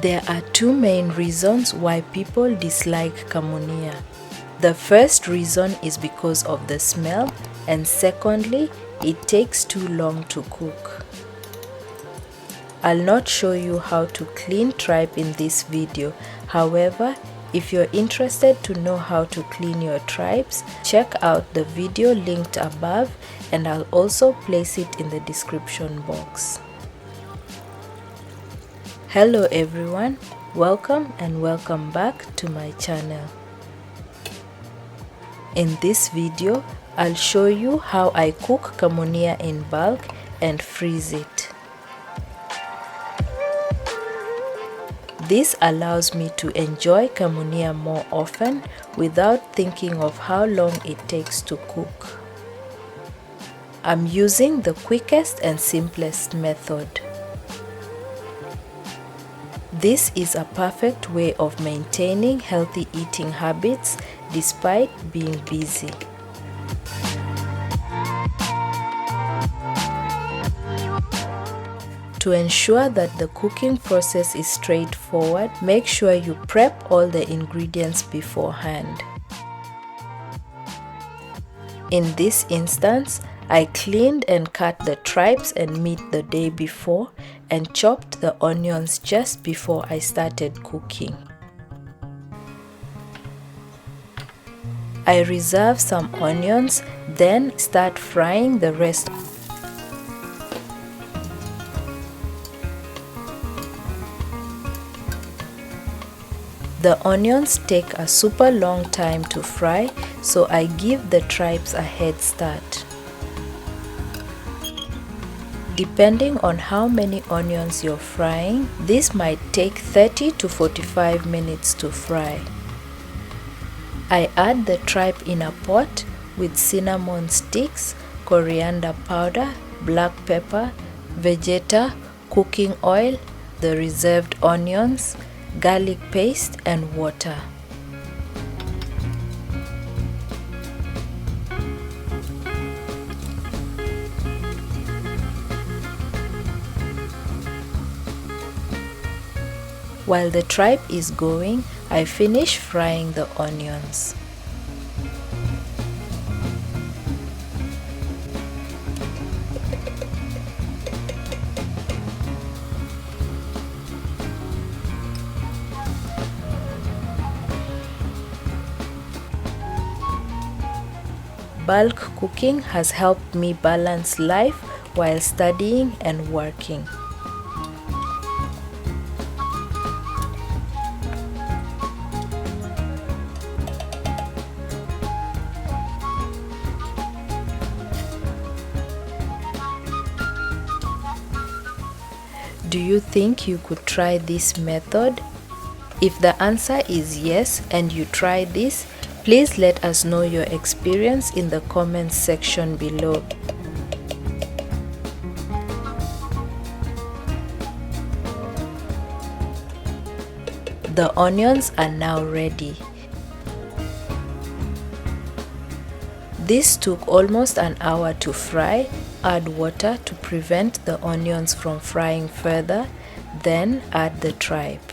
There are two main reasons why people dislike Kamunia. The first reason is because of the smell, and secondly, it takes too long to cook. I'll not show you how to clean tripe in this video. However, if you're interested to know how to clean your tripes, check out the video linked above, and I'll also place it in the description box. Hello everyone, welcome and welcome back to my channel. In this video, I'll show you how I cook Kamunia in bulk and freeze it. This allows me to enjoy Kamunia more often without thinking of how long it takes to cook. I'm using the quickest and simplest method. This is a perfect way of maintaining healthy eating habits despite being busy. To ensure that the cooking process is straightforward, make sure you prep all the ingredients beforehand. In this instance, I cleaned and cut the tripes and meat the day before and chopped the onions just before I started cooking. I reserve some onions, then start frying the rest. The onions take a super long time to fry, so I give the tripes a head start. Depending on how many onions you're frying, this might take 30 to 45 minutes to fry. I add the tripe in a pot with cinnamon sticks, coriander powder, black pepper, vegeta, cooking oil, the reserved onions, garlic paste and water. While the tripe is going, I finish frying the onions. Bulk cooking has helped me balance life while studying and working. Do you think you could try this method? If the answer is yes and you try this, please let us know your experience in the comments section below. The onions are now ready. This took almost an hour to fry. Add water to prevent the onions from frying further, then add the tripe.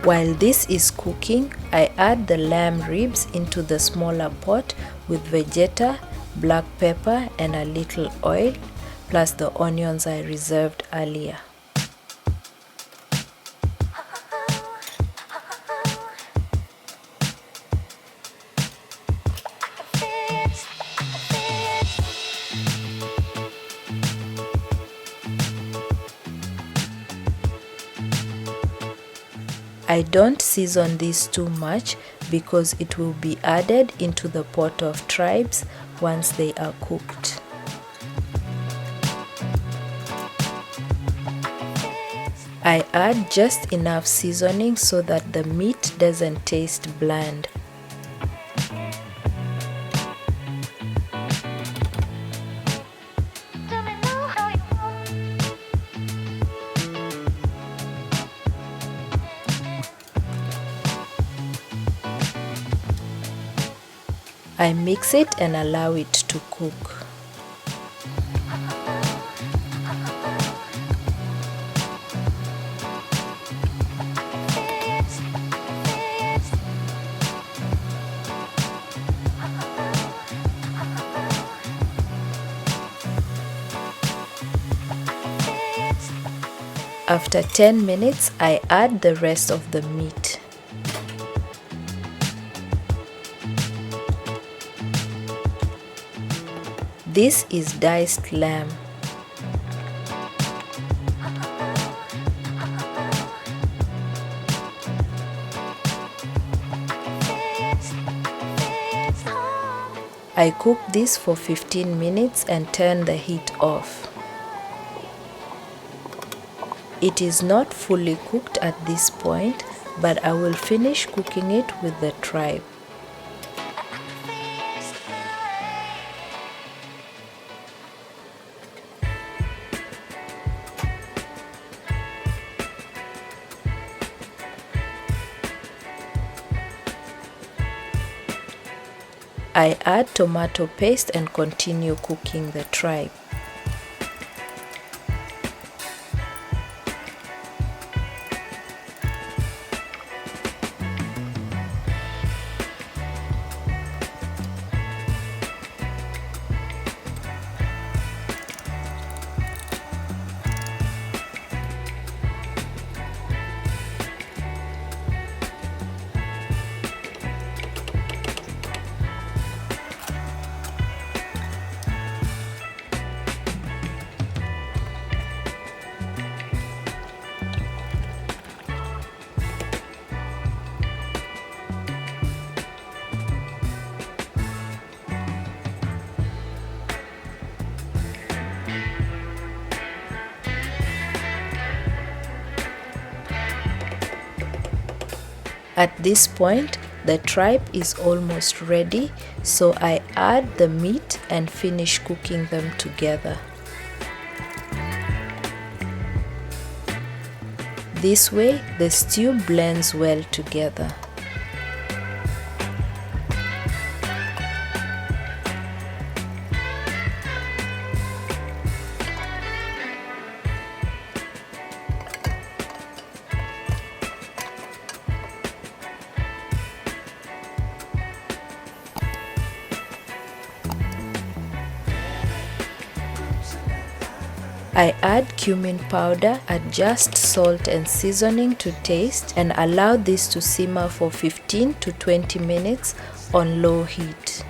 While this is cooking, I add the lamb ribs into the smaller pot with vegeta, black pepper and a little oil, plus the onions I reserved earlier. I don't season this too much because it will be added into the pot of tripes once they are cooked. I add just enough seasoning so that the meat doesn't taste bland. I mix it and allow it to cook. After 10 minutes, I add the rest of the meat. This is diced lamb. I cook this for 15 minutes and turn the heat off. It is not fully cooked at this point, but I will finish cooking it with the tripe. I add tomato paste and continue cooking the tripe. At this point, the tripe is almost ready, so I add the meat and finish cooking them together. This way, the stew blends well together. I add cumin powder, adjust salt and seasoning to taste, and allow this to simmer for 15 to 20 minutes on low heat.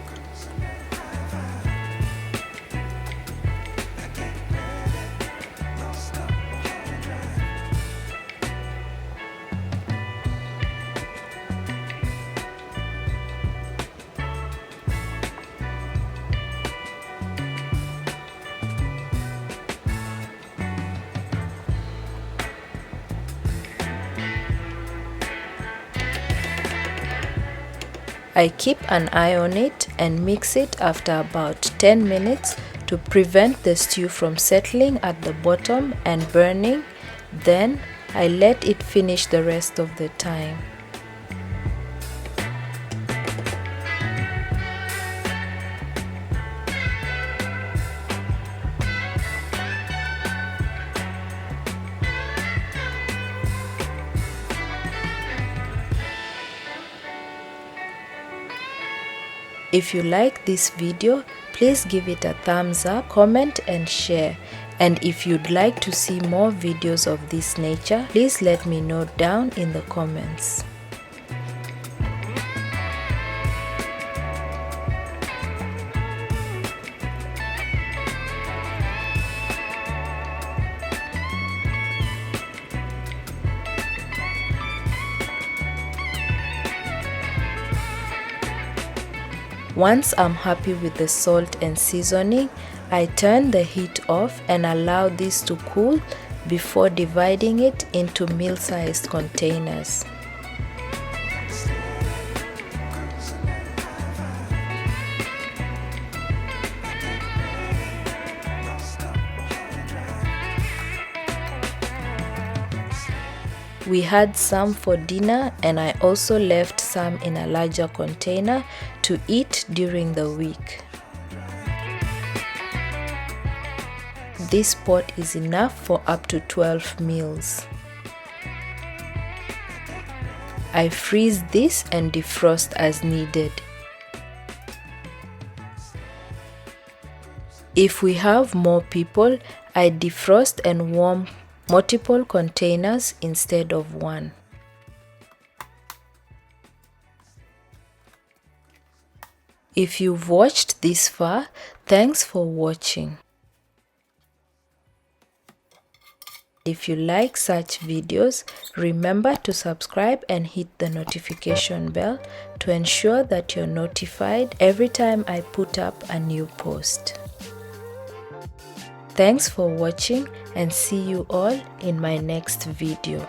I keep an eye on it and mix it after about 10 minutes to prevent the stew from settling at the bottom and burning. Then I let it finish the rest of the time. If you like this video, please give it a thumbs up, comment and share. And if you'd like to see more videos of this nature, please let me know down in the comments. Once I'm happy with the salt and seasoning, I turn the heat off and allow this to cool before dividing it into meal-sized containers. We had some for dinner, and I also left some in a larger container to eat during the week. This pot is enough for up to 12 meals. I freeze this and defrost as needed. If we have more people, I defrost and warm multiple containers instead of one. If you've watched this far, thanks for watching. If you like such videos, remember to subscribe and hit the notification bell to ensure that you're notified every time I put up a new post. Thanks for watching, and see you all in my next video.